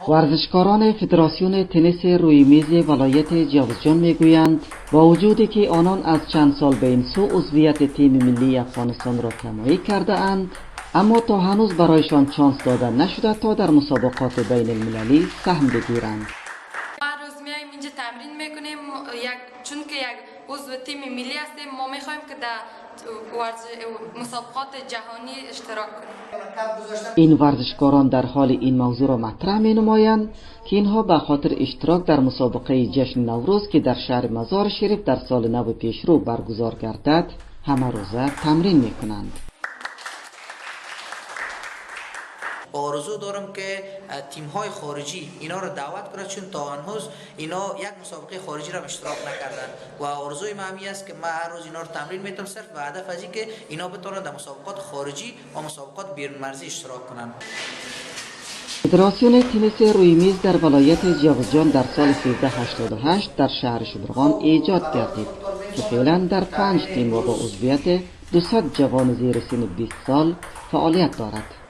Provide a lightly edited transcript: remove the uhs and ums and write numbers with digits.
ورزشکاران فدراسیون تنیس روی میز ولایت جوزجان میگویند با وجودی که آنان از چند سال به این سو عضویت تیم ملی افغانستان را کمایی کرده اند، اما تا هنوز برایشان چانس داده نشده تا در مسابقات بین المللی سهم بگیرند. ما روز میایم اینجا تمرین میکنیم چون که یک عضو تیم ملی هستیم. ما میخوایم که در مسابقات جهانی اشتراک کنیم. این ورزشکاران در حال این موضوع را مطرح می نمایند که اینها به خاطر اشتراک در مسابقه جشن نوروز که در شهر مزار شریف در سال نو پیشرو برگزار گردد همه روزه تمرین می کنند. آرزو دارم که تیم های خارجی اینا رو دعوت کنند، چون تا هنوز اینا یک مسابقه خارجی را اشتراک نکردن و آرزوی من همی است که من هر روز اینا رو تمرین میتونم صرف به هدف از اینکه اینا بتونن در مسابقات خارجی و مسابقات بیرون مرزی اشتراک کنند. فدراسیون تنیس روی میز در ولایت جوزجان در سال 1388 در شهر شبرغان ایجاد گردید که فعلا در 5 تیم و با عضویت 200 جوان زیر سن 20 سال فعالیت دارد.